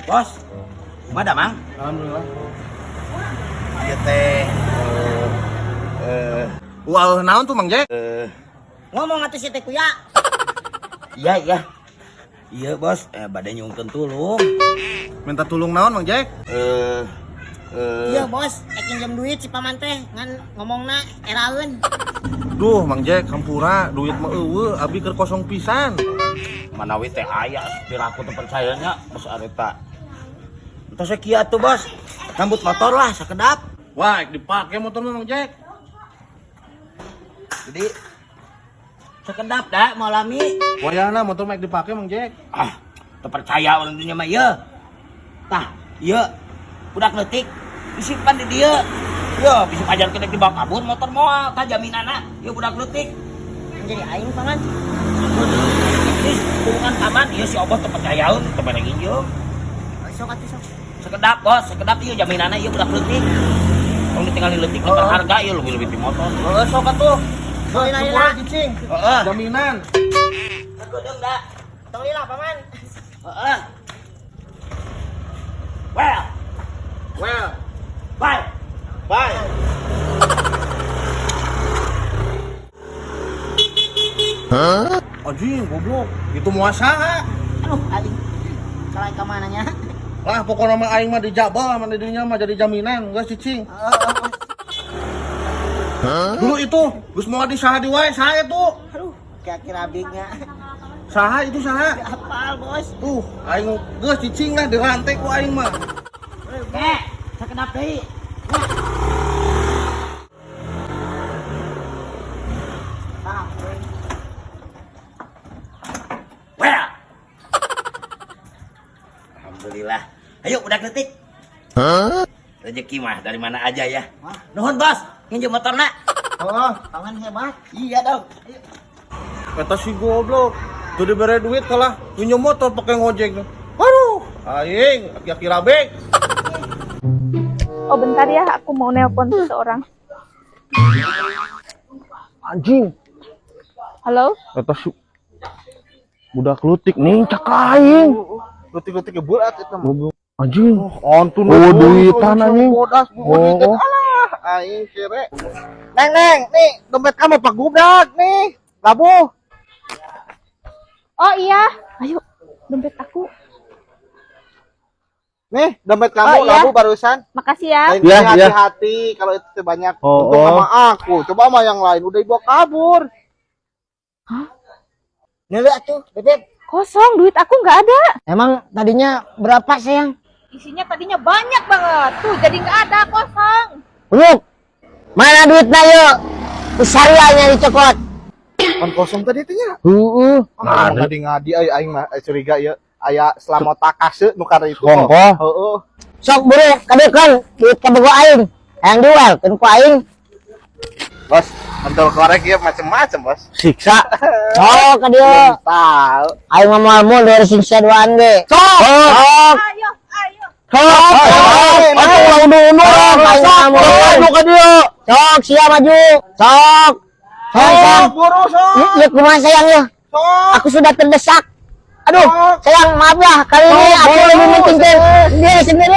Bos, gimana Mang? Alhamdulillah. Iya teh. Wah, naon tuh Mang Jack? Ngomong atuh si teh kuya. Iya. Iya bos, badai nyungkeun tulung. Minta tulung naon Mang Jack? Iya bos, pinjam duit si paman teh ngan ngomongna eraeun. Duh, Mang Jack, kampura, duit mah eueuh, abi keur kosong pisan. Manawi teh aya piraku teu percayanya bos areta. Entah sakieu atuh bos. Rambut motor lah sakedap. Wah, dipake motor mah Mang Jack. Jadi sakedap dah mau lami. Wayahna motor mah dipake Mang Jack. Teu percaya orang dunia mah ieu. Tah, ieu budak leutik disimpan di dieu. Yo, bisa pajar kena dibawa kabur motor moal tah jaminana. Ieu budak leutik. Jadi aing paman. Ih, hubungan paman ieu si Obos teu percayaeun teu mere nginjeum. Sok atuh sok. Sekedap bos, sekedap ieu jaminana ieu budak leutik. Kalau ditinggal di leutik berharga ieu lebih di motor. Heeh, sok atuh. Sok Kampura cicing. Heeh. Jaminan. Kedeung da. Tong lila paman. Heeh. Well, Well, bye. bye. Anjing, goblok. Itu muasaha. Aduh aing. Kalai ka mananya. Lah pokoknya mah aing mah dijabal mah didinya mah jadi jaminan, geus cicing. Dulu itu geus moal disaha di wae, saha itu? Aduh, kira-kira abignya. Saha itu saha? Apal bos. Aing geus cicing lah dirantai ku aing mah. Sakedap deui. Well. Alhamdulillah. Ayo budak leutik. Rezeki mah dari mana aja ya. Nuhun bos, nginjem motorna. Heeh, Paman hebat. Iya dong. Ayo. kata si goblok. Tuh dibere duit kalah pinjam motor pakai ngojek. Aduh, aing aki-aki rabek. Oh bentar ya, aku mau nelpon seseorang. Anjing, Halo? kata si budak lutik nih cak aing. Lutik-lutik berat eta mah. Anjing, antun duitan anjing. Bodas, alah, aing kere. Neng, nih dompet kamu Pak Gubrak nih. Labuh. Oh iya, ayo dompet aku. Nih, dompet kamu Oh, iya. labu barusan. Makasih ya. Lain kali hati-hati kalau itu banyak. Untung sama aku. Coba sama yang lain udah dibawa kabur. Nele atuh, Bebek. Kosong, duit aku nggak ada. Emang tadinya berapa sayang? Isinya tadinya banyak banget. Tuh jadi nggak ada, kosong. Uluk. Mana duitnya yuk? Usarianya dicokot. Kan kosong tadi itu nya. Ngadi-ngadi aing mah curiga ya. Aya selama takase nu karena itu. Heeh. Sok buru kadeukon duit kabego aing. Hayang jual keun ku aing. Bos, mentol korek ya macem-macem, Bos. Siksa. Oh, ka dieu. Tahu. Aing mah moal dari siksa duaan ge. Sok. Ayo. Sok. Atuh ulang dulu. Aing mah moal ka dieu. Sok, sia maju. Sok. Sok. Buru sok. Lihat kumaha sayang ya. Aku sudah terdesak. Aduh, sayang maaf ya kali ini aku lebih mentingkan diri sendiri.